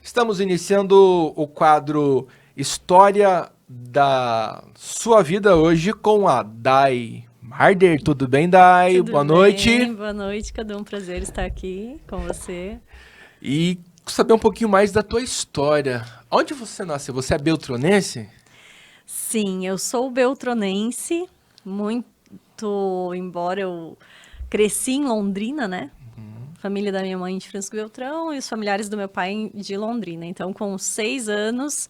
Estamos iniciando o quadro História da Sua Vida hoje com a Dai Marder. Tudo bem, Dai? Tudo Boa bem? Noite. Boa noite, cada um. Prazer estar aqui com você. E saber um pouquinho mais da tua história. Onde você nasceu? Você é beltronense? Sim, eu sou beltronense, embora eu cresci em Londrina, né? Família da minha mãe de Francisco Beltrão e os familiares do meu pai de Londrina. Então, com 6 anos,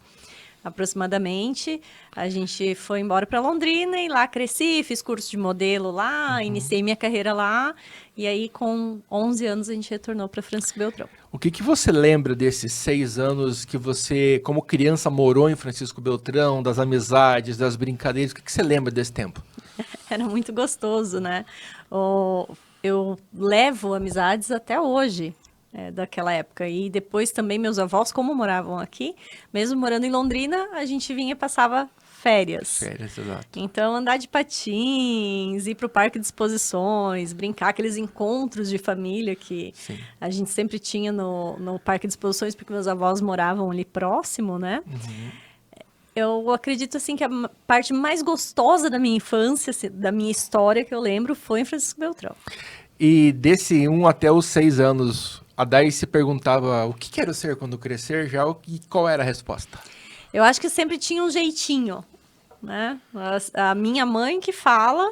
aproximadamente, a gente foi embora para Londrina e lá cresci, fiz curso de modelo lá, iniciei minha carreira lá. E aí, com 11 anos, a gente retornou para Francisco Beltrão. O que você lembra desses 6 anos que você, como criança, morou em Francisco Beltrão, das amizades, das brincadeiras? O que você lembra desse tempo? Era muito gostoso, né? Eu levo amizades até hoje, daquela época. E depois também meus avós, como moravam aqui, mesmo morando em Londrina, a gente vinha e passava férias. Férias, exato. Então, andar de patins, ir para o parque de exposições, brincar, aqueles encontros de família que Sim. a gente sempre tinha no parque de exposições, porque meus avós moravam ali próximo, né? Eu acredito, assim, que a parte mais gostosa da minha infância, assim, da minha história que eu lembro, foi em Francisco Beltrão. E desse 1 até os 6 anos, a Dai se perguntava o que quero ser quando crescer já e qual era a resposta? Eu acho que sempre tinha um jeitinho, né? A minha mãe que fala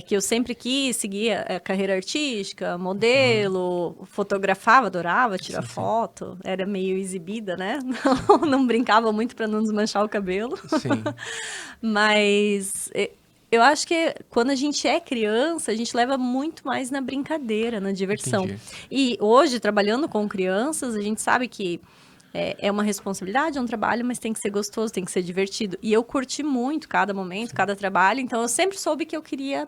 que eu sempre quis seguir a carreira artística, modelo, fotografava, adorava tirar foto, era meio exibida, né? Não brincava muito para não desmanchar o cabelo. Sim. Mas eu acho que quando a gente é criança, a gente leva muito mais na brincadeira, na diversão. Entendi. E hoje, trabalhando com crianças, a gente sabe que é uma responsabilidade, é um trabalho, mas tem que ser gostoso, tem que ser divertido. E eu curti muito cada momento, cada trabalho, então eu sempre soube que eu queria,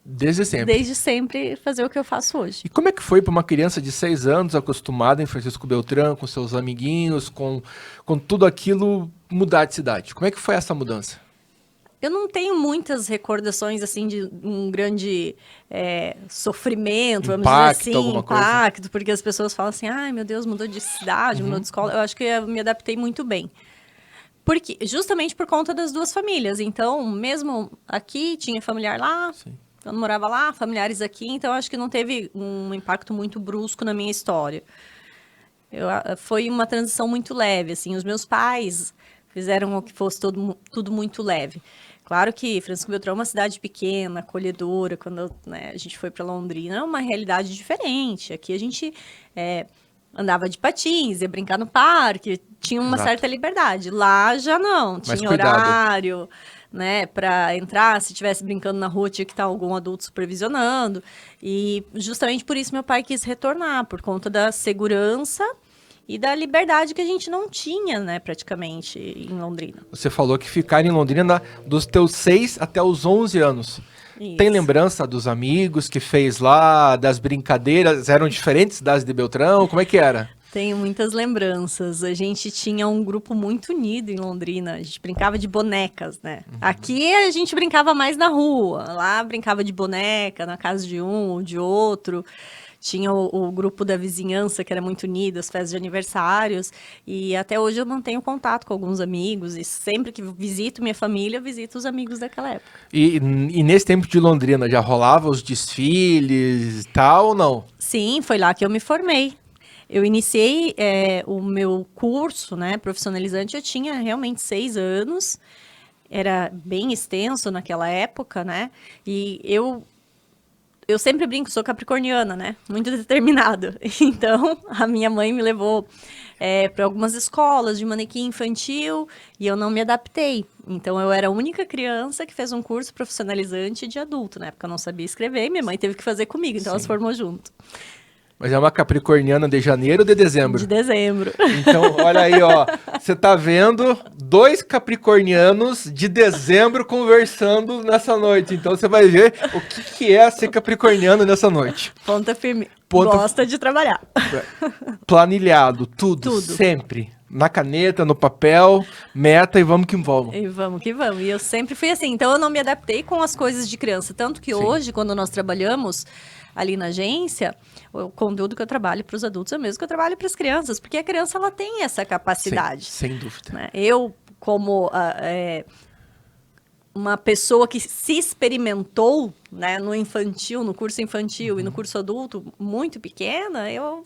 Desde sempre. desde sempre, fazer o que eu faço hoje. E como é que foi para uma criança de 6 anos, acostumada em Francisco Beltrão, com seus amiguinhos, com tudo aquilo, mudar de cidade? Como é que foi essa mudança? Eu não tenho muitas recordações, assim, de um grande sofrimento, vamos dizer Impacto, assim, alguma coisa? impacto, porque as pessoas falam assim, ai, meu Deus, mudou de cidade, mudou de escola. Eu acho que eu me adaptei muito bem. Justamente por conta das duas famílias. Então, mesmo aqui, tinha familiar lá, Sim. eu não morava lá, familiares aqui, então acho que não teve um impacto muito brusco na minha história. Foi uma transição muito leve, assim, os meus pais fizeram com que fosse tudo muito leve. Claro que Francisco Beltrão é uma cidade pequena, acolhedora, quando a gente foi para Londrina, é uma realidade diferente. Aqui a gente andava de patins, ia brincar no parque, tinha uma Exato. certa liberdade. Lá já não, Mais tinha cuidado. horário, né, para entrar, se estivesse brincando na rua, tinha que estar algum adulto supervisionando. E justamente por isso meu pai quis retornar, por conta da segurança e da liberdade que a gente não tinha, né, praticamente, em Londrina. Você falou que ficar em Londrina dos teus 6 até os 11 anos. Isso. Tem lembrança dos amigos que fez lá, das brincadeiras? Eram diferentes das de Beltrão? Como é que era? Tenho muitas lembranças. A gente tinha um grupo muito unido em Londrina. A gente brincava de bonecas, né? Aqui a gente brincava mais na rua. Lá brincava de boneca, na casa de um ou de outro. Tinha o grupo da vizinhança, que era muito unido, as festas de aniversários. E até hoje eu mantenho contato com alguns amigos. E sempre que visito minha família, eu visito os amigos daquela época. E nesse tempo de Londrina, já rolava os desfiles e tal ou não? Sim, foi lá que eu me formei. Eu iniciei o meu curso, né, profissionalizante, eu tinha realmente 6 anos, era bem extenso naquela época, né, e eu sempre brinco, sou capricorniana, né, muito determinada, então a minha mãe me levou para algumas escolas de manequim infantil e eu não me adaptei, então eu era a única criança que fez um curso profissionalizante de adulto, né, porque eu não sabia escrever e minha mãe teve que fazer comigo, então ela se formou junto. Mas é uma capricorniana de janeiro ou de dezembro? De dezembro. Então, olha aí, ó. Você tá vendo 2 capricornianos de dezembro conversando nessa noite. Então você vai ver o que é ser capricorniano nessa noite. Ponta firme. Ponta- Gosta de trabalhar. Planilhado, tudo, Tudo. sempre. Na caneta, no papel, meta e vamos que vamos. E vamos que vamos. E eu sempre fui assim. Então eu não me adaptei com as coisas de criança. Tanto que Sim. hoje, quando nós trabalhamos ali na agência, o conteúdo que eu trabalho para os adultos é o mesmo que eu trabalho para as crianças, porque a criança ela tem essa capacidade. Sem dúvida. Né? Eu, como uma pessoa que se experimentou, né, no infantil, no curso infantil e no curso adulto muito pequena, eu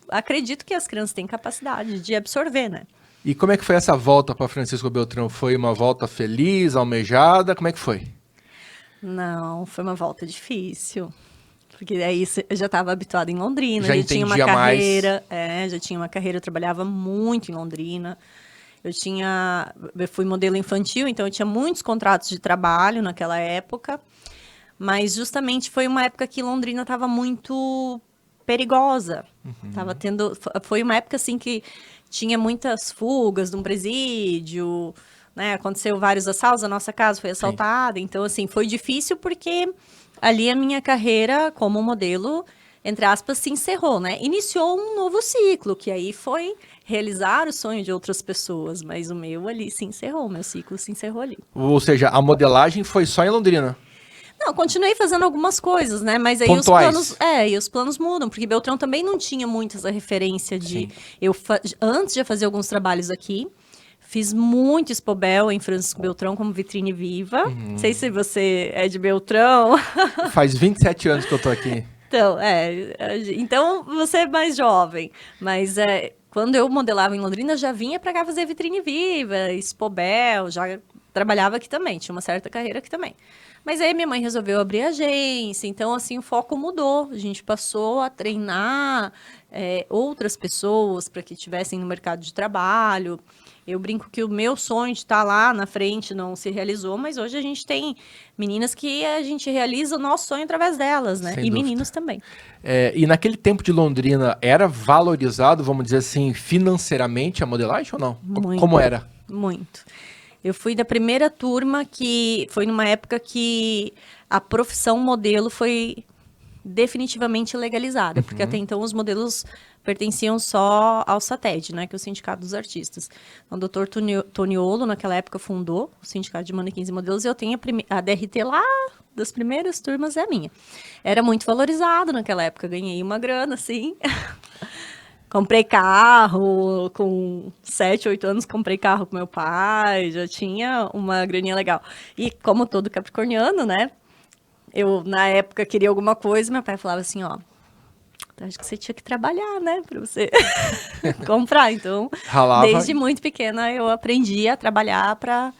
acredito que as crianças têm capacidade de absorver, né? E como é que foi essa volta para Francisco Beltrão? Foi uma volta feliz, almejada? Como é que foi? Não, foi uma volta difícil. Porque aí eu já estava habituada em Londrina, Já já tinha uma entendia mais. carreira, já tinha uma carreira, eu trabalhava muito em Londrina. Eu fui modelo infantil, então eu tinha muitos contratos de trabalho naquela época. Mas justamente foi uma época que Londrina estava muito perigosa. Foi uma época assim que tinha muitas fugas de um presídio, né? Aconteceu vários assaltos, a nossa casa foi assaltada. Sim. Então, assim, foi difícil porque ali a minha carreira como modelo, entre aspas, se encerrou, né? Iniciou um novo ciclo, que aí foi realizar o sonho de outras pessoas, mas o meu ali se encerrou, o meu ciclo se encerrou ali. Ou seja, a modelagem foi só em Londrina? Não, continuei fazendo algumas coisas, né? Mas aí os planos mudam, porque Beltrão também não tinha muito essa referência de... Antes de fazer alguns trabalhos aqui, fiz muito Expobel em Francisco Beltrão como vitrine viva. Não sei se você é de Beltrão. Faz 27 anos que eu tô aqui. Então você é mais jovem. Mas quando eu modelava em Londrina, já vinha para cá fazer vitrine viva, Expobel, já trabalhava aqui também, tinha uma certa carreira aqui também. Mas aí minha mãe resolveu abrir agência, então assim o foco mudou. A gente passou a treinar outras pessoas para que estivessem no mercado de trabalho. Eu brinco que o meu sonho de estar lá na frente não se realizou, mas hoje a gente tem meninas que a gente realiza o nosso sonho através delas, né? E meninos também. E naquele tempo de Londrina, era valorizado, vamos dizer assim, financeiramente a modelagem ou não? Muito, como era? Muito. Eu fui da primeira turma que foi numa época que a profissão modelo foi definitivamente legalizada, porque até então os modelos pertenciam só ao SATED, né, que é o Sindicato dos Artistas. Então, o Dr. Toniolo, naquela época, fundou o Sindicato de Manequins e Modelos, e eu tenho a DRT lá das primeiras turmas, é a minha. Era muito valorizado naquela época, ganhei uma grana, assim... Comprei carro, com 7, 8 anos comprei carro com meu pai, já tinha uma graninha legal. E como todo capricorniano, né, eu na época queria alguma coisa, meu pai falava assim, ó, acho que você tinha que trabalhar, né, pra você comprar. Então, desde muito pequena eu aprendi a trabalhar para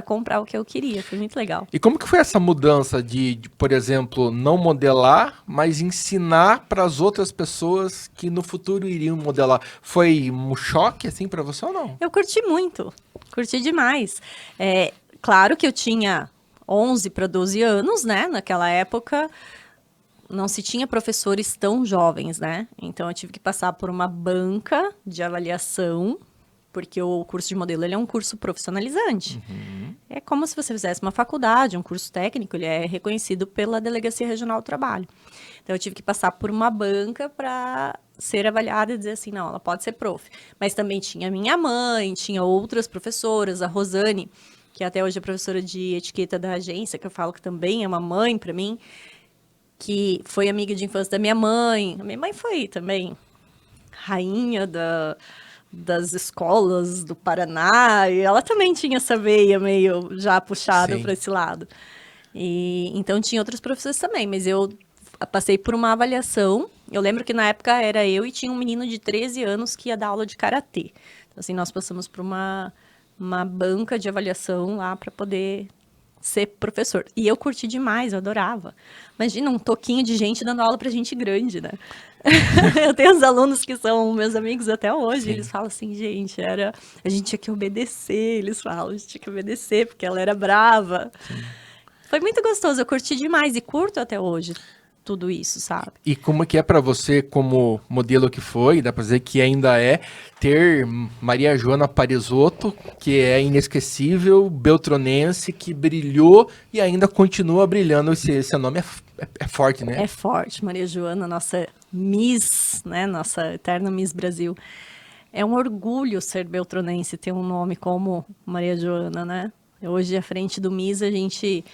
comprar o que eu queria, foi muito legal. E como que foi essa mudança de, por exemplo, não modelar, mas ensinar para as outras pessoas que no futuro iriam modelar? Foi um choque, assim, para você ou não? Eu curti muito, curti demais. Claro que eu tinha 11 para 12 anos, né, naquela época não se tinha professores tão jovens, né, então eu tive que passar por uma banca de avaliação, porque o curso de modelo ele é um curso profissionalizante. É como se você fizesse uma faculdade, um curso técnico, ele é reconhecido pela Delegacia Regional do Trabalho. Então, eu tive que passar por uma banca para ser avaliada e dizer assim, não, ela pode ser prof. Mas também tinha minha mãe, tinha outras professoras, a Rosane, que até hoje é professora de etiqueta da agência, que eu falo que também é uma mãe para mim, que foi amiga de infância da minha mãe. A minha mãe foi também rainha das escolas do Paraná, e ela também tinha essa veia meio já puxada para esse lado. E então tinha outros professores também, mas eu passei por uma avaliação. Eu lembro que na época era eu e tinha um menino de 13 anos que ia dar aula de karatê. Então, assim, nós passamos por uma banca de avaliação lá para poder ser professor. E eu curti demais, eu adorava. Imagina um toquinho de gente dando aula para gente grande, né? Eu tenho uns alunos que são meus amigos até hoje, eles falam assim, gente, a gente tinha que obedecer, eles falam, a gente tinha que obedecer, porque ela era brava. Foi muito gostoso, eu curti demais e curto até hoje tudo isso, sabe? E como é que é para você, como modelo que foi, dá para dizer que ainda é, ter Maria Joana Parisotto, que é inesquecível, beltronense, que brilhou e ainda continua brilhando. Esse nome é forte, né? É forte, Maria Joana, nossa Miss, né? Nossa eterna Miss Brasil. É um orgulho ser beltronense, ter um nome como Maria Joana, né? Hoje, à frente do Miss, a gente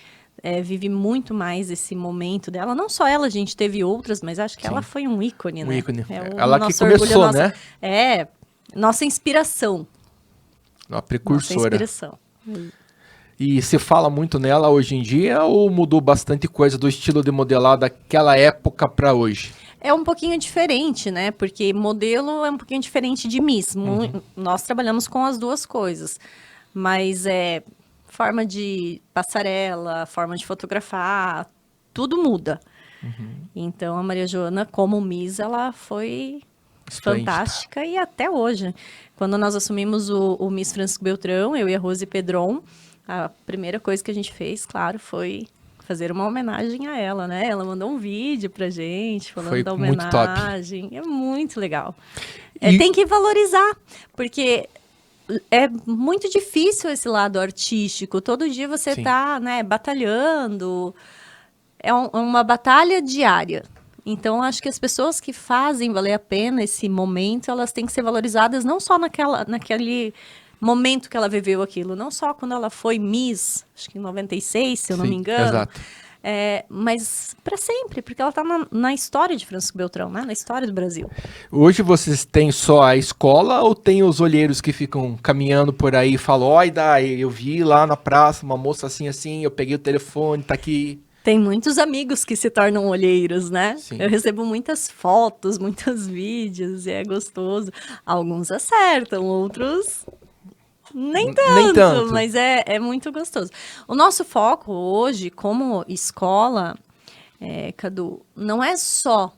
vive muito mais esse momento dela. Não só ela, a gente teve outras, mas acho que ela foi um ícone, né? Ícone. O Ela que nosso começou, orgulho, né? Nossa inspiração. Uma Nossa precursora. inspiração. E se fala muito nela hoje em dia ou mudou bastante coisa do estilo de modelar daquela época para hoje? É um pouquinho diferente, né? Porque modelo é um pouquinho diferente de Miss. Nós trabalhamos com as duas coisas. Mas forma de passarela, forma de fotografar, tudo muda. Então, a Maria Joana, como Miss, ela foi Esplêndida. fantástica e até hoje. Quando nós assumimos o Miss Francisco Beltrão, eu e a Rose Pedron, a primeira coisa que a gente fez, claro, foi fazer uma homenagem a ela, né? Ela mandou um vídeo pra gente, falando Foi da muito top. homenagem. É muito legal. E- Tem que valorizar, porque é muito difícil esse lado artístico. Todo dia você Sim. tá, né, batalhando. É uma batalha diária. Então, acho que as pessoas que fazem valer a pena esse momento, elas têm que ser valorizadas não só naquele momento que ela viveu aquilo, não só quando ela foi Miss, acho que em 96, se eu não me Sim, engano. exato. Mas para sempre, porque ela está na história de Francisco Beltrão, né? Na história do Brasil. Hoje vocês têm só a escola ou tem os olheiros que ficam caminhando por aí e falam, oi, Dai, eu vi lá na praça uma moça assim, assim, eu peguei o telefone, tá aqui. Tem muitos amigos que se tornam olheiros, né? Sim. Eu recebo muitas fotos, muitos vídeos, e é gostoso. Alguns acertam, outros nem tanto, mas é muito gostoso. O nosso foco hoje, como escola, Cadu, não é só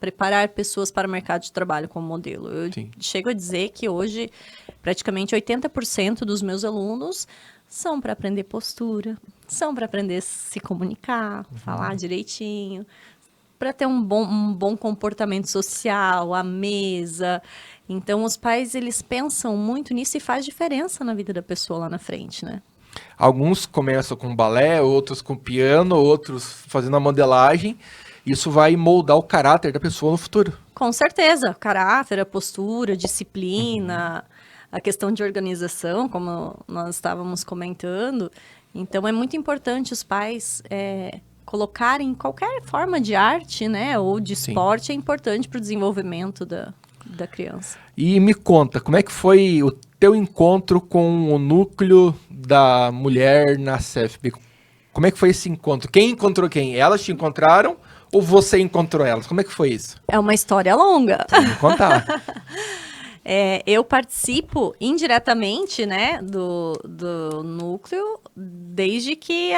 preparar pessoas para o mercado de trabalho como modelo. Eu Sim. chego a dizer que hoje, praticamente 80% dos meus alunos são para aprender postura, são para aprender a se comunicar, falar direitinho, para ter um bom comportamento social, à mesa. Então, os pais, eles pensam muito nisso e faz diferença na vida da pessoa lá na frente, né? Alguns começam com balé, outros com piano, outros fazendo a modelagem. Isso vai moldar o caráter da pessoa no futuro. Com certeza. Caráter, a postura, disciplina, a questão de organização, como nós estávamos comentando. Então, é muito importante os pais colocarem qualquer forma de arte, né, ou de esporte, é importante para o desenvolvimento da criança. E me conta, como é que foi o teu encontro com o núcleo da mulher na CFB? Como é que foi esse encontro? Quem encontrou quem? Elas te encontraram ou você encontrou elas? Como é que foi isso? É uma história longa. Pode me contar. Eu participo indiretamente, né, do núcleo desde que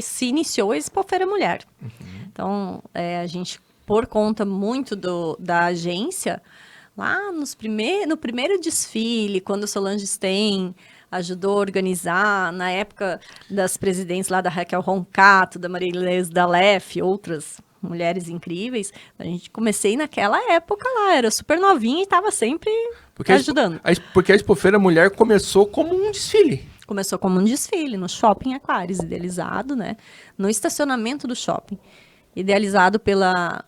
se iniciou a Expofeira Mulher. Então, a gente, por conta muito da agência, lá no primeiro desfile, quando o Solange Stein ajudou a organizar, na época das presidentes lá da Raquel Roncato, da Maria Inês Dalef, outras mulheres incríveis, a gente comecei naquela época lá, era super novinha e estava sempre ajudando. Porque a Expofeira Mulher começou como um desfile. Começou como um desfile no Shopping Aquários, idealizado, né? No estacionamento do shopping, idealizado pela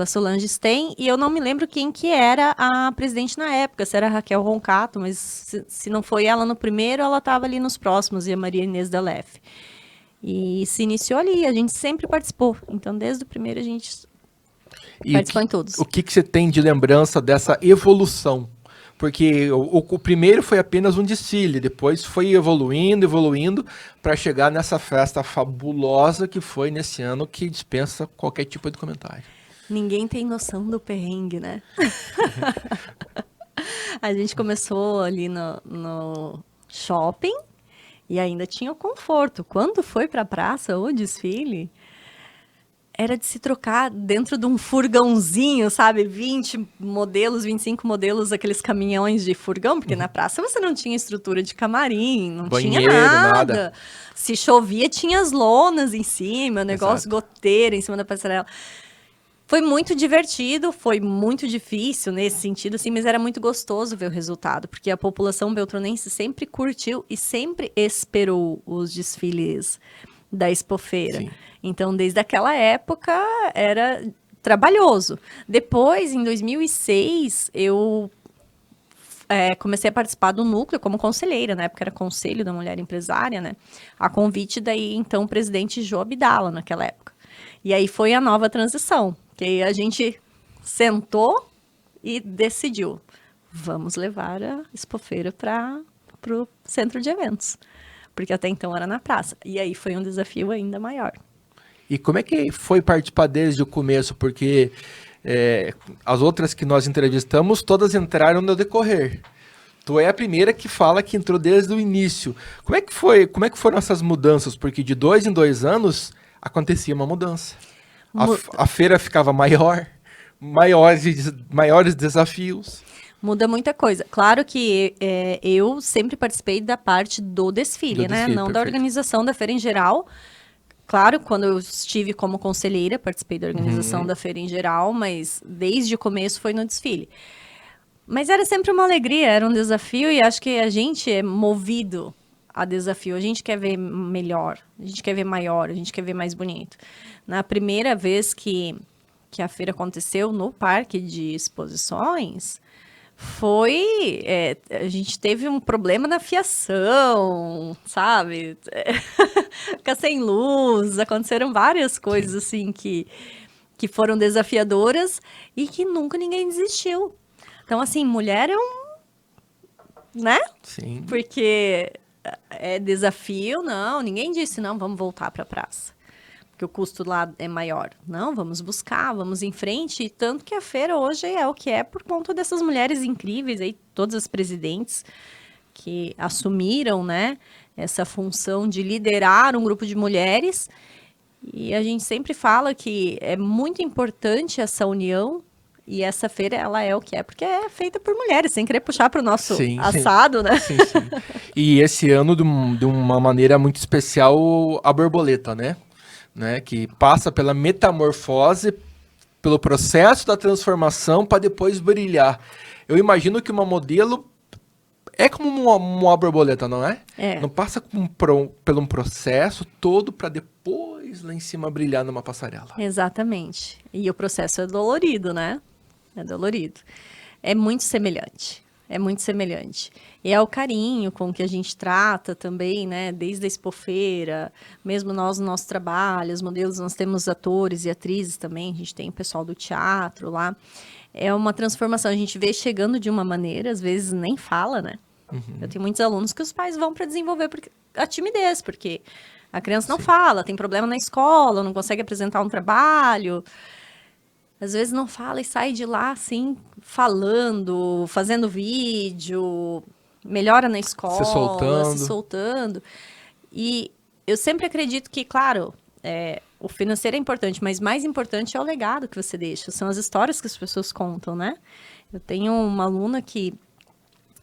Solange Stein, e eu não me lembro quem que era a presidente na época, se era a Raquel Roncato, mas se não foi ela no primeiro, ela estava ali nos próximos, e a Maria Inês Dalef. E se iniciou ali, a gente sempre participou. Então, desde o primeiro, a gente participou em todos. O que você tem de lembrança dessa evolução? Porque o primeiro foi apenas um desfile, depois foi evoluindo, para chegar nessa festa fabulosa que foi nesse ano, que dispensa qualquer tipo de comentário. Ninguém tem noção do perrengue, né? A gente começou ali no shopping, e ainda tinha o conforto. Quando foi para a praça, o desfile, era de se trocar dentro de um furgãozinho, sabe? 20 modelos, 25 modelos, aqueles caminhões de furgão, porque na praça você não tinha estrutura de camarim, não Banheiro, tinha nada. nada. Se chovia, tinha as lonas em cima, negócio goteira em cima da passarela. Foi muito divertido, foi muito difícil nesse sentido, assim, mas era muito gostoso ver o resultado, porque a população beltronense sempre curtiu e sempre esperou os desfiles da Expofeira. Sim. Então, desde aquela época, era trabalhoso. Depois, em 2006, eu comecei a participar do núcleo como conselheira, na época era Conselho da Mulher Empresária, né? A convite daí, então, o presidente Jô Abdala, naquela época. E aí foi a nova transição, que aí a gente sentou e decidiu, vamos levar a Expofeira para o centro de eventos, porque até então era na praça. E aí foi um desafio ainda maior. E como é que foi participar desde o começo? Porque as outras que nós entrevistamos, todas entraram no decorrer. Tu é a primeira que fala que entrou desde o início. Como é que foi? Como é que foram essas mudanças? Porque de 2 em 2 anos acontecia uma mudança. A feira ficava maior, maiores desafios. Muda muita coisa. Claro que eu sempre participei da parte do desfile, né? Não da organização da feira em geral. Claro, quando eu estive como conselheira, participei da organização da feira em geral, mas desde o começo foi no desfile. Mas era sempre uma alegria, era um desafio e acho que a gente é movido a desafio. A gente quer ver melhor, a gente quer ver maior, a gente quer ver mais bonito. Na primeira vez que a feira aconteceu no parque de exposições, a gente teve um problema na fiação, sabe? Ficar sem luz, aconteceram várias coisas assim que foram desafiadoras e que nunca ninguém desistiu. Então, assim, mulher é né? Sim. Porque é desafio, não, ninguém disse, não, vamos voltar para a praça. Porque o custo lá é maior. Não, vamos buscar, vamos em frente. E tanto que a feira hoje é o que é por conta dessas mulheres incríveis aí, todas as presidentes que assumiram, né, essa função de liderar um grupo de mulheres. E a gente sempre fala que é muito importante essa união. E essa feira, ela é o que é, porque é feita por mulheres, sem querer puxar para o nosso assado, né? Sim. E esse ano, de uma maneira muito especial, a borboleta, né? Que passa pela metamorfose, pelo processo da transformação para depois brilhar. Eu imagino que uma modelo é como uma borboleta, não é? Não passa por um processo todo para depois lá em cima brilhar numa passarela. Exatamente. E o processo é dolorido, né? É dolorido. É muito semelhante. É muito semelhante. E é o carinho com que a gente trata também, né? Desde a Expofeira, mesmo nós no nosso trabalho, os modelos, nós temos atores e atrizes também, a gente tem o pessoal do teatro lá. É uma transformação, a gente vê chegando de uma maneira, às vezes nem fala, né? Eu tenho muitos alunos que os pais vão para desenvolver a timidez, porque a criança não fala, tem problema na escola, não consegue apresentar um trabalho. Às vezes não fala e sai de lá, assim, falando, fazendo vídeo, melhora na escola, se soltando. E eu sempre acredito que, claro, o financeiro é importante, mas mais importante é o legado que você deixa, são as histórias que as pessoas contam, né? Eu tenho uma aluna que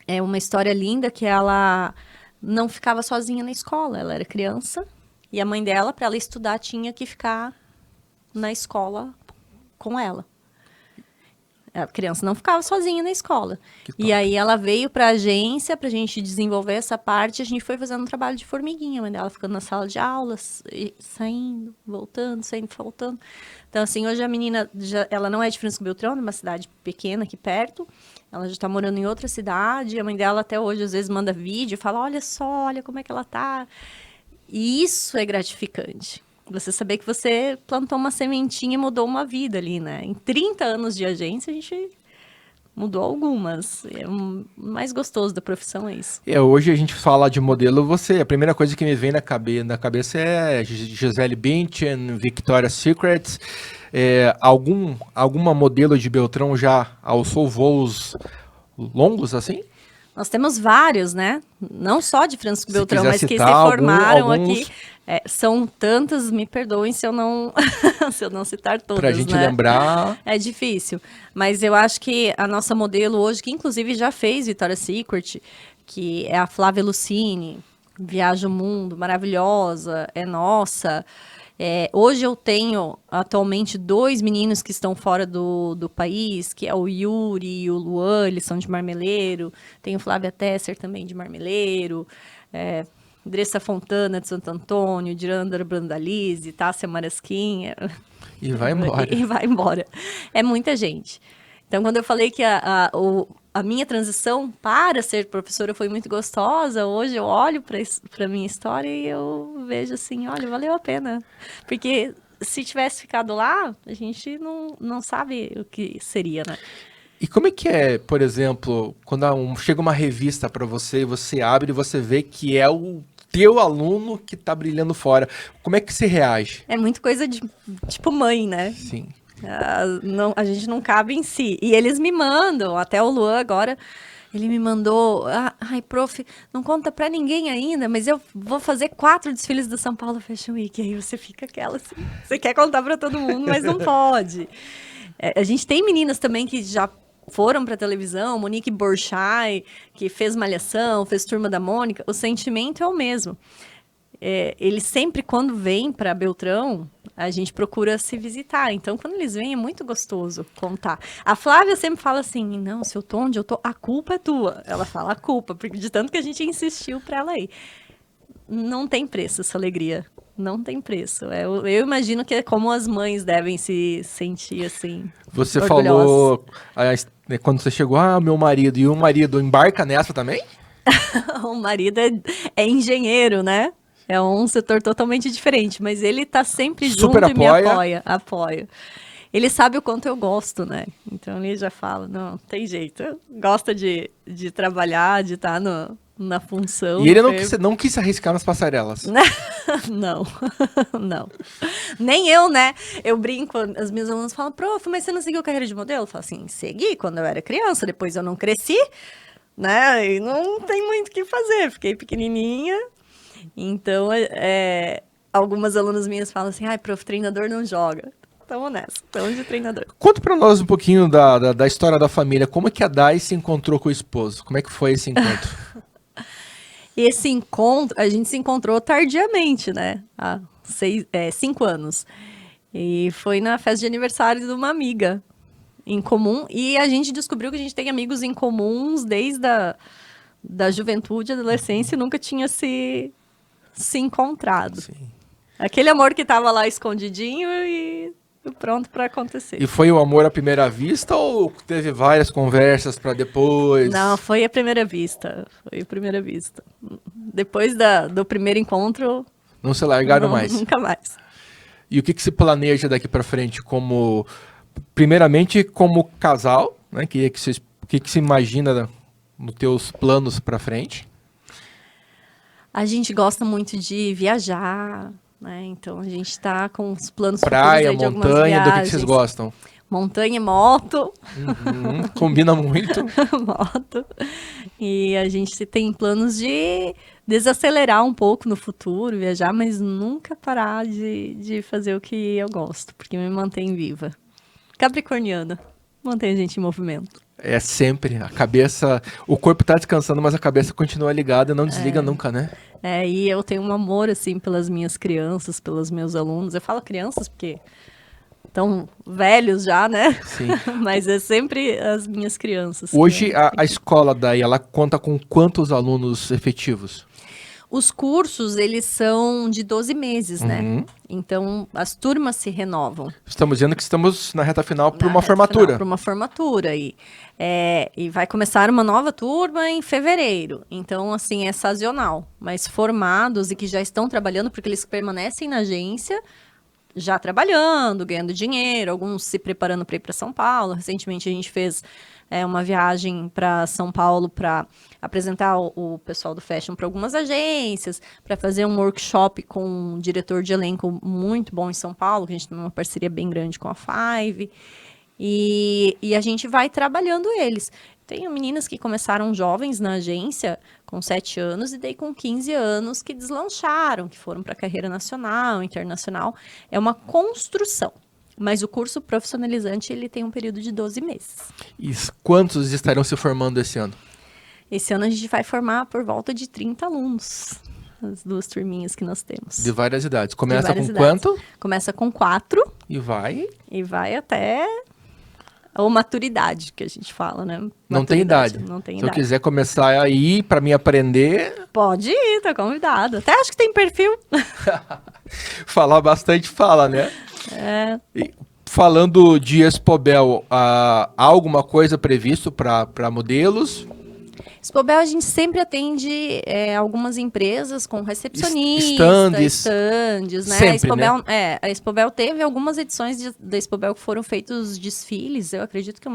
é uma história linda, que ela não ficava sozinha na escola, ela era criança, e a mãe dela, para ela estudar, tinha que ficar na escola com ela. A criança não ficava sozinha na escola. E aí ela veio para a agência para a gente desenvolver essa parte. A gente foi fazendo um trabalho de formiguinha, a mãe dela ficando na sala de aulas, saindo, voltando, voltando. Então, assim, hoje a menina, ela não é de Francisco Beltrão, numa cidade pequena aqui perto. Ela já está morando em outra cidade. A mãe dela até hoje, às vezes, manda vídeo e fala, olha só, olha como é que ela tá. E isso é gratificante. Você saber que você plantou uma sementinha e mudou uma vida ali, né? Em 30 anos de agência, a gente mudou algumas. O mais gostoso da profissão é isso. Hoje a gente fala de modelo, a primeira coisa que me vem na cabeça é Gisele Bündchen, Victoria's Secret. Alguma modelo de Beltrão já alçou voos longos assim? Nós temos vários, né? Não só de Francisco Beltrão, mas que se formaram aqui. São tantas, me perdoem se eu não, se eu não citar todas, pra gente lembrar. É difícil. Mas eu acho que a nossa modelo hoje, que inclusive já fez Victoria's Secret, que é a Flávia Lucini, viaja o mundo, maravilhosa, é nossa. Hoje eu tenho atualmente 2 meninos que estão fora do país, que é o Yuri e o Luan, eles são de Marmeleiro. Tenho Flávia Tesser também de Marmeleiro. Dressa Fontana de Santo Antônio, Dirandra Brandalize, Tássia Marasquim. E vai embora. E vai embora. É muita gente. Então, quando eu falei que a minha transição para ser professora foi muito gostosa, hoje eu olho para a minha história e eu vejo assim, olha, valeu a pena. Porque se tivesse ficado lá, a gente não sabe o que seria, né? E como é que é, por exemplo, quando chega uma revista para você e você abre e você vê que é o teu aluno que tá brilhando fora? Como é que você reage? É muito coisa de, tipo, mãe, né? Sim. A gente não cabe em si. E eles me mandam, até o Luan agora, ele me mandou, ai, prof, não conta pra ninguém ainda, mas eu vou fazer 4 desfiles do São Paulo Fashion Week. E aí você fica aquela assim, você quer contar pra todo mundo, mas não pode. A gente tem meninas também que já foram pra televisão, Monique Borchai, que fez Malhação, fez Turma da Mônica, o sentimento é o mesmo. Eles sempre, quando vêm para Beltrão, a gente procura se visitar. Então, quando eles vêm, é muito gostoso contar. A Flávia sempre fala assim, não, se eu tô onde eu tô, a culpa é tua. Ela fala a culpa, porque de tanto que a gente insistiu para ela ir. Não tem preço essa alegria. Não tem preço. Eu imagino que é como as mães devem se sentir, assim, Você orgulhosas. falou, quando você chegou, meu marido, e o marido embarca nessa também? O marido é engenheiro, né? É um setor totalmente diferente, mas ele tá sempre Super junto e me apoia. apoia. Ele sabe o quanto eu gosto, né? Então ele já fala, não, tem jeito. Gosta de trabalhar, de estar na função. E ele não quis se arriscar nas passarelas. Não, não. Nem eu, né? Eu brinco, as minhas alunas falam, prof, mas você não seguiu carreira de modelo? Eu falo assim, segui quando eu era criança, depois eu não cresci, né? E não tem muito o que fazer, fiquei pequenininha. Então, algumas alunas minhas falam assim, ai, prof, treinador não joga. Tamo nessa, tamo de treinador. Conta pra nós um pouquinho da história da família. Como é que a Dai se encontrou com o esposo? Como é que foi esse encontro? Esse encontro, a gente se encontrou tardiamente, né? Há 5 anos. E foi na festa de aniversário de uma amiga em comum. E a gente descobriu que a gente tem amigos em comuns desde da juventude, adolescência, e nunca tinha se encontrado. Sim. Aquele amor que tava lá escondidinho e pronto para acontecer. E foi o amor à primeira vista ou teve várias conversas pra depois? Não, foi a primeira vista. Foi a primeira vista. Depois do primeiro encontro, Não se largaram mais. nunca mais. E o que se planeja daqui pra frente primeiramente como casal, né? O que se imagina nos teus planos pra frente? A gente gosta muito de viajar, né? Então a gente tá com os planos Praia, futuros aí de algumas montanha, do que viagens. vocês gostam? Montanha e moto, Combina muito. moto. E a gente tem planos de desacelerar um pouco no futuro, viajar, mas nunca parar de fazer o que eu gosto, porque me mantém viva. Capricorniana, mantém a gente em movimento. É sempre. A cabeça. O corpo tá descansando, mas a cabeça continua ligada e não desliga nunca, né? E eu tenho um amor, assim, pelas minhas crianças, pelos meus alunos. Eu falo crianças porque estão velhos já, né? Sim. Mas é sempre as minhas crianças. Hoje a escola daí, ela conta com quantos alunos efetivos? Os cursos, eles são de 12 meses, né? Uhum. Então, as turmas se renovam. Estamos dizendo que estamos na reta final para Na uma reta formatura. final, para uma formatura. E vai começar uma nova turma em fevereiro. Então, assim, é sazonal. Mas formados e que já estão trabalhando, porque eles permanecem na agência, já trabalhando, ganhando dinheiro, alguns se preparando para ir para São Paulo. Recentemente, a gente fez uma viagem para São Paulo para apresentar o pessoal do fashion para algumas agências, para fazer um workshop com um diretor de elenco muito bom em São Paulo, que a gente tem uma parceria bem grande com a Five. E a gente vai trabalhando eles. Tenho meninas que começaram jovens na agência, com 7 anos, e daí com 15 anos que deslancharam, que foram para a carreira nacional, internacional. É uma construção. Mas o curso profissionalizante, ele tem um período de 12 meses. E quantos estarão se formando esse ano? Esse ano a gente vai formar por volta de 30 alunos. As 2 turminhas que nós temos. De várias idades. Começa várias com idades. quanto? Começa com 4 E vai. e vai até a maturidade, que a gente fala, né? Não tem idade. Não tem Se eu idade. quiser começar aí para mim aprender, Pode ir, tá convidado. Até acho que tem perfil. falar bastante fala, né? É. E falando de Expobel, há alguma coisa previsto para modelos? Expobel, a gente sempre atende algumas empresas com recepcionista, estandes, né? Sempre, Expobel, né? a Expobel teve algumas edições da Expobel que foram feitos desfiles, eu acredito que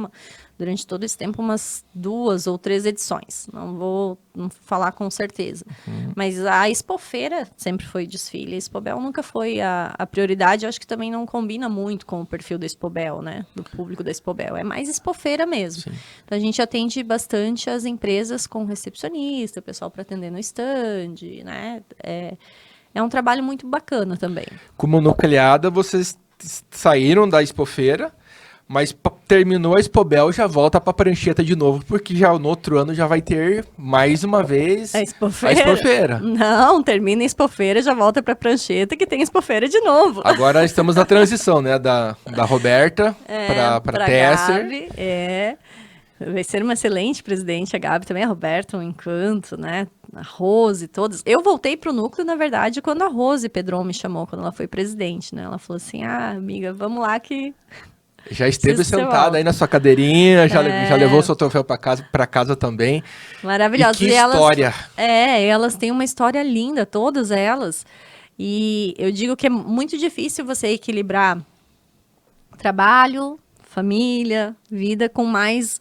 durante todo esse tempo umas 2 ou 3 edições, não falar com certeza. Mas a Expofeira sempre foi desfile, a Expobel nunca foi a prioridade, eu acho que também não combina muito com o perfil da Expobel, né? Do público da Expobel, é mais Expofeira mesmo. Sim. Então a gente atende bastante as empresas com recepcionista, o pessoal para atender no stand, né? É um trabalho muito bacana também. Como nucleada, vocês saíram da Expofeira, mas terminou a Expobel, já volta para a prancheta de novo, porque já no outro ano já vai ter mais uma vez a Expofeira. Não, termina a Expofeira, já volta para a prancheta, que tem Expofeira de novo. Agora estamos na transição, né? Da Roberta para Tesser. Gabi, vai ser uma excelente presidente, a Gabi também, a Roberta, um encanto, né? A Rose, todas. Eu voltei pro núcleo, na verdade, quando a Rose Pedron me chamou, quando ela foi presidente, né? Ela falou assim, amiga, vamos lá que... Já esteve sentada aí na sua cadeirinha, já levou o seu troféu para casa também. Maravilhosa. E que história. Elas têm uma história linda, todas elas. E eu digo que é muito difícil você equilibrar trabalho, família, vida com mais...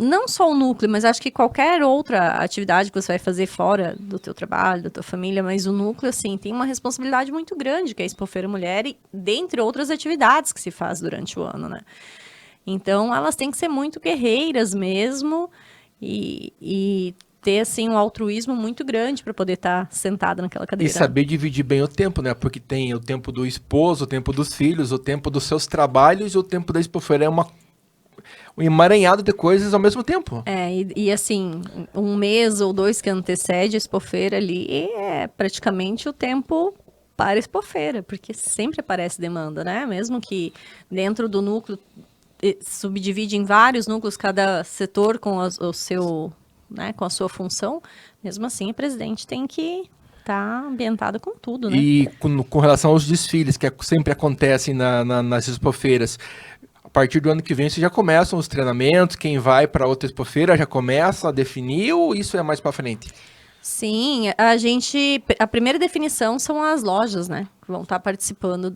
não só o núcleo, mas acho que qualquer outra atividade que você vai fazer fora do teu trabalho, da tua família, mas o núcleo, assim, tem uma responsabilidade muito grande, que é a Expofeira Mulher, e dentre outras atividades que se faz durante o ano, né? Então, elas têm que ser muito guerreiras mesmo, e ter, assim, um altruísmo muito grande para poder estar sentada naquela cadeira. E saber dividir bem o tempo, né? Porque tem o tempo do esposo, o tempo dos filhos, o tempo dos seus trabalhos, e o tempo da Expofeira um emaranhado de coisas ao mesmo tempo. E assim, 1 mês ou 2 que antecede a Expofeira ali é praticamente o tempo para a Expofeira, porque sempre aparece demanda, né? Mesmo que dentro do núcleo subdivide em vários núcleos, cada setor com o seu, né, com a sua função, mesmo assim a presidente tem que estar ambientada com tudo, né? E com relação aos desfiles que sempre acontecem nas expofeiras, a partir do ano que vem, vocês já começam os treinamentos, quem vai para outra expofeira já começa a definir ou isso é mais para frente? Sim, a primeira definição são as lojas, né, que vão estar participando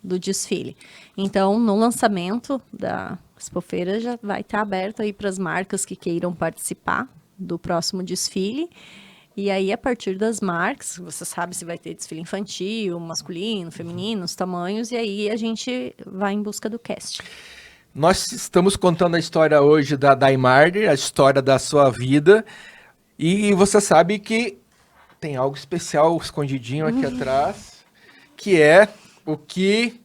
do desfile. Então, no lançamento da expofeira já vai estar aberto aí para as marcas que queiram participar do próximo desfile. E aí, a partir das marcas, você sabe se vai ter desfile infantil, masculino, feminino, os tamanhos, e aí a gente vai em busca do casting. Nós estamos contando a história hoje da Daimarder, a história da sua vida, e você sabe que tem algo especial escondidinho aqui atrás, que é o que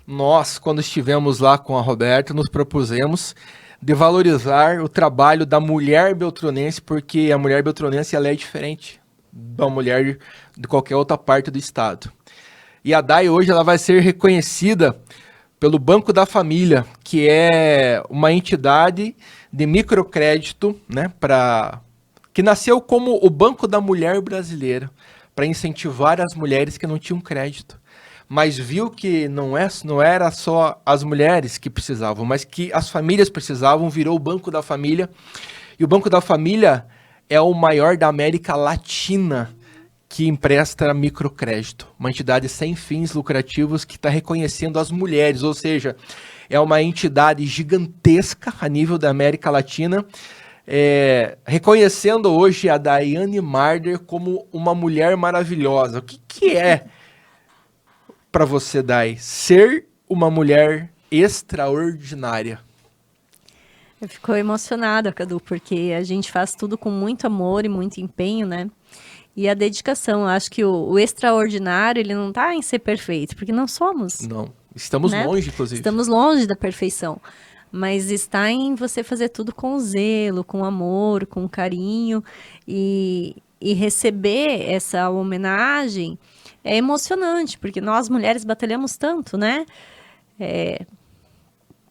nós, quando estivemos lá com a Roberta, nos propusemos de valorizar o trabalho da mulher beltronense, porque a mulher beltronense ela é diferente da mulher de qualquer outra parte do estado. E a Dai hoje ela vai ser reconhecida pelo Banco da Família, que é uma entidade de microcrédito, né, que nasceu como o Banco da Mulher Brasileira, para incentivar as mulheres que não tinham crédito. Mas viu que não era só as mulheres que precisavam, mas que as famílias precisavam, virou o Banco da Família. E o Banco da Família é o maior da América Latina que empresta microcrédito. Uma entidade sem fins lucrativos que está reconhecendo as mulheres, ou seja, é uma entidade gigantesca a nível da América Latina, reconhecendo hoje a Daiane Marder como uma mulher maravilhosa. O que é para você, Dai, ser uma mulher extraordinária? Eu fico emocionada, Cadu, porque a gente faz tudo com muito amor e muito empenho, né? E a dedicação. Eu acho que o extraordinário, ele não está em ser perfeito, porque não somos. Não, estamos longe, inclusive. Estamos longe da perfeição. Mas está em você fazer tudo com zelo, com amor, com carinho. E receber essa homenagem é emocionante, porque nós mulheres batalhamos tanto, né?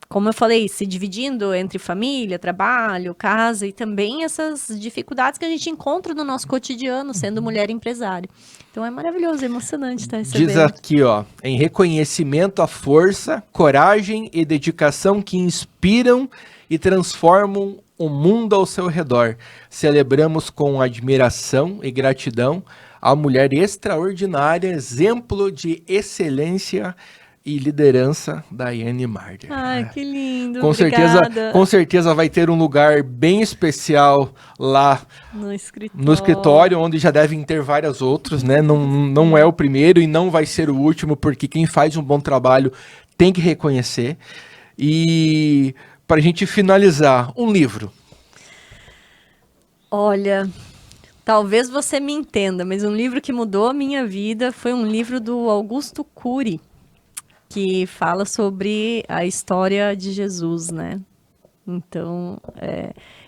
como eu falei, se dividindo entre família, trabalho, casa e também essas dificuldades que a gente encontra no nosso cotidiano, sendo mulher empresária. Então é maravilhoso, é emocionante estar recebendo. Diz aqui, ó, em reconhecimento à força, coragem e dedicação que inspiram e transformam o mundo ao seu redor. Celebramos com admiração e gratidão a mulher extraordinária, exemplo de excelência e liderança, Daiane Marder. Ai, que lindo, com certeza vai ter um lugar bem especial lá no escritório, onde já devem ter vários outros, né? Não é o primeiro e não vai ser o último, porque quem faz um bom trabalho tem que reconhecer. E para a gente finalizar, um livro. Olha, talvez você me entenda, mas um livro que mudou a minha vida foi um livro do Augusto Cury, que fala sobre a história de Jesus, né? Então,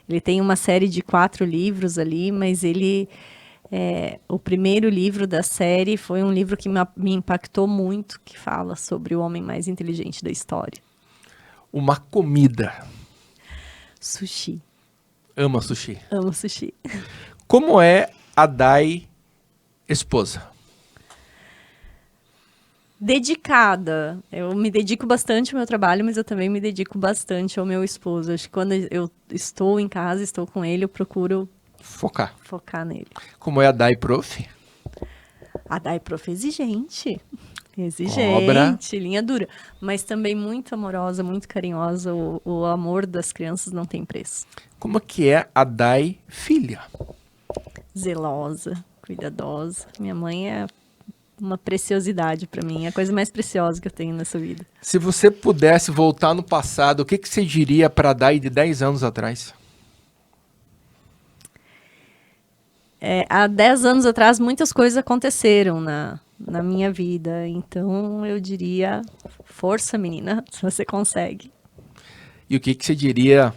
ele tem uma série de 4 livros ali, mas o primeiro livro da série foi um livro que me impactou muito, que fala sobre o homem mais inteligente da história. Uma comida. Sushi. Ama sushi. Amo sushi. Como é a Dai esposa? Dedicada. Eu me dedico bastante ao meu trabalho, mas eu também me dedico bastante ao meu esposo. Acho que quando eu estou em casa, estou com ele, eu procuro focar nele. Como é a Dai prof? A Dai prof exigente. Cobra. Linha dura. Mas também muito amorosa, muito carinhosa. O amor das crianças não tem preço. Como que é a Dai filha? Zelosa, cuidadosa. Minha mãe é uma preciosidade para mim, é a coisa mais preciosa que eu tenho nessa vida. Se você pudesse voltar no passado, o que você diria para a Dai de 10 anos atrás? Há 10 anos atrás, muitas coisas aconteceram na minha vida, então eu diria, força menina, se você consegue. E o que você diria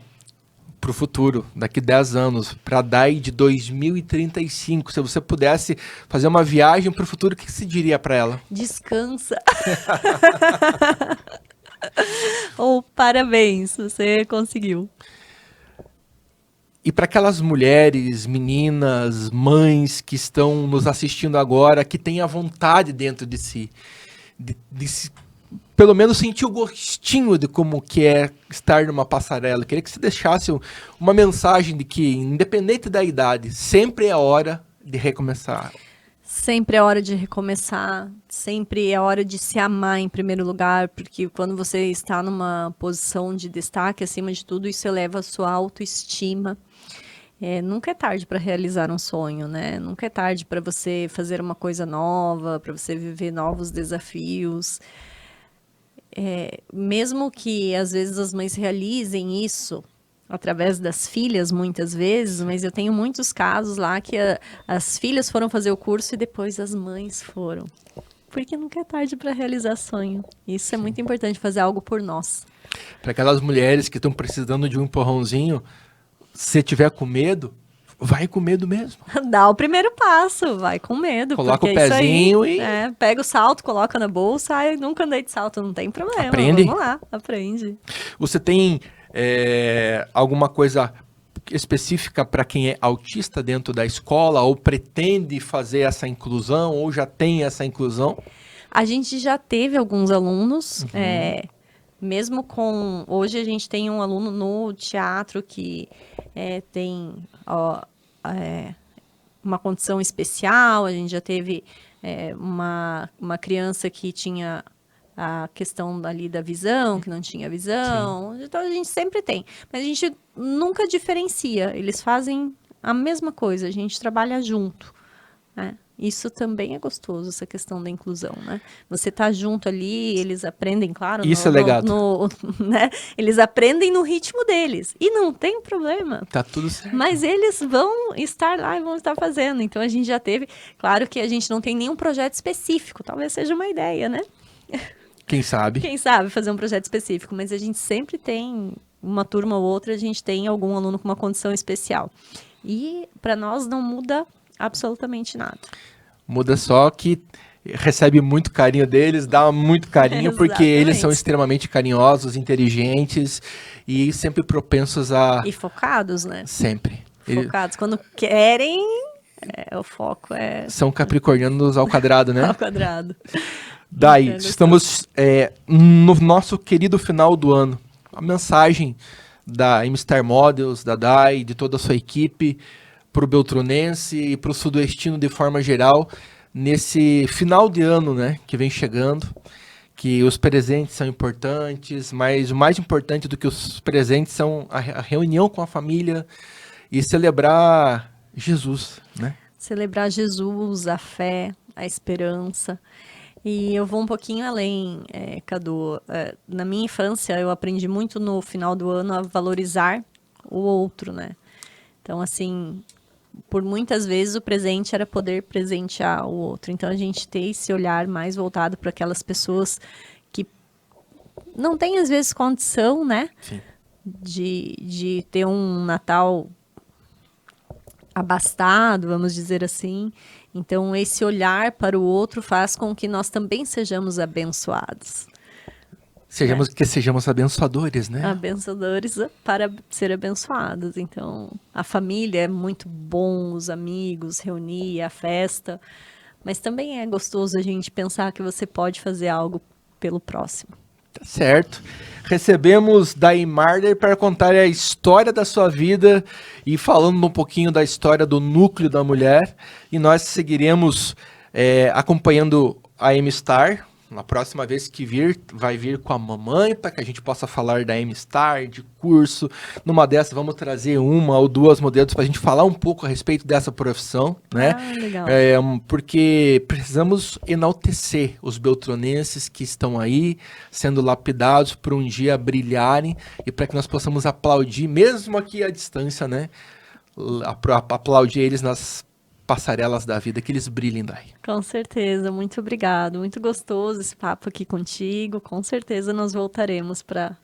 para o futuro, daqui 10 anos, para a Dai de 2035, se você pudesse fazer uma viagem para o futuro, o que você diria para ela? Descansa. Ou parabéns, você conseguiu. E para aquelas mulheres, meninas, mães que estão nos assistindo agora, que têm a vontade dentro de si, de se, pelo menos sentir o gostinho de como que é estar numa passarela. Eu queria que você deixasse uma mensagem de que, independente da idade, sempre é hora de recomeçar. Sempre é hora de recomeçar, sempre é hora de se amar em primeiro lugar, porque quando você está numa posição de destaque, acima de tudo, isso eleva a sua autoestima. Nunca é tarde para realizar um sonho, né? Nunca é tarde para você fazer uma coisa nova, para você viver novos desafios. Mesmo que às vezes as mães realizem isso através das filhas, muitas vezes, mas eu tenho muitos casos lá que as filhas foram fazer o curso e depois as mães foram. Porque nunca é tarde para realizar sonho. Isso é muito importante, fazer algo por nós. Para aquelas mulheres que estão precisando de um empurrãozinho, se tiver com medo, vai com medo mesmo. Dá o primeiro passo, vai com medo. Coloca o pezinho e... pega o salto, coloca na bolsa, eu nunca andei de salto, não tem problema. Aprende. Vamos lá, aprende. Você tem alguma coisa específica para quem é autista dentro da escola, ou pretende fazer essa inclusão, ou já tem essa inclusão? A gente já teve alguns alunos, mesmo com... Hoje a gente tem um aluno no teatro que tem uma condição especial, a gente já teve uma criança que tinha a questão ali da visão, que não tinha visão. Sim. Então a gente sempre tem, mas a gente nunca diferencia, eles fazem a mesma coisa, a gente trabalha junto, né? Isso também é gostoso, essa questão da inclusão, né? Você tá junto ali, eles aprendem, claro. Isso é legal. Né? Eles aprendem no ritmo deles. E não tem problema. Tá tudo certo. Mas eles vão estar lá e vão estar fazendo. Então a gente já teve... Claro que a gente não tem nenhum projeto específico. Talvez seja uma ideia, né? Quem sabe? Quem sabe fazer um projeto específico. Mas a gente sempre tem, uma turma ou outra, a gente tem algum aluno com uma condição especial. E para nós não muda absolutamente nada. Muda só que recebe muito carinho deles, dá muito carinho, porque eles são Exatamente. extremamente carinhosos, inteligentes e sempre propensos a... E focados, né? Sempre. Focados. Quando querem, o foco é São capricornianos ao quadrado, né? ao quadrado. Daí, Entendo. estamos no nosso querido final do ano. A mensagem da M-Star Models, da Dai, de toda a sua equipe, para o beltronense e para o sudoestino de forma geral, nesse final de ano, né, que vem chegando, que os presentes são importantes, mas o mais importante do que os presentes são a reunião com a família e celebrar Jesus, né? Celebrar Jesus, a fé, a esperança. E eu vou um pouquinho além, Cadu. Na minha infância, eu aprendi muito no final do ano a valorizar o outro, né? Então, assim, por muitas vezes o presente era poder presentear o outro. Então, a gente ter esse olhar mais voltado para aquelas pessoas que não têm, às vezes, condição, né? Sim. De ter um Natal abastado, vamos dizer assim. Então, esse olhar para o outro faz com que nós também sejamos abençoados. Que sejamos abençoadores, né? Abençoadores para ser abençoados. Então, a família é muito bom, os amigos, reunir, a festa. Mas também é gostoso a gente pensar que você pode fazer algo pelo próximo. Tá certo. Recebemos Dai Marder para contar a história da sua vida e falando um pouquinho da história do núcleo da mulher. E nós seguiremos acompanhando a M-Star. Na próxima vez que vai vir com a mamãe para que a gente possa falar da M-Star, de curso. Numa dessas, vamos trazer uma ou duas modelos para a gente falar um pouco a respeito dessa profissão, né? Ah, legal. Porque precisamos enaltecer os beltronenses que estão aí, sendo lapidados por um dia brilharem e para que nós possamos aplaudir, mesmo aqui à distância, né? Aplaudir eles nas passarelas da vida, que eles brilhem daí. Com certeza, muito obrigado. Muito gostoso esse papo aqui contigo. Com certeza nós voltaremos para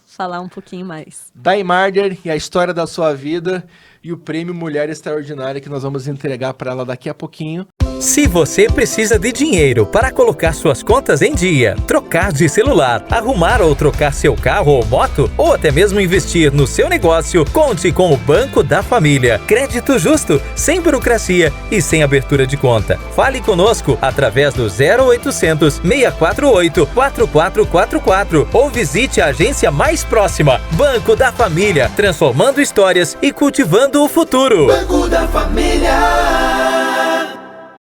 falar um pouquinho mais. Dai Marder e a história da sua vida e o prêmio Mulher Extraordinária que nós vamos entregar para ela daqui a pouquinho. Se você precisa de dinheiro para colocar suas contas em dia, trocar de celular, arrumar ou trocar seu carro ou moto, ou até mesmo investir no seu negócio, conte com o Banco da Família. Crédito justo, sem burocracia e sem abertura de conta. Fale conosco através do 0800 648 4444 ou visite a agência mais próxima. Banco da Família, transformando histórias e cultivando o futuro. Banco da Família.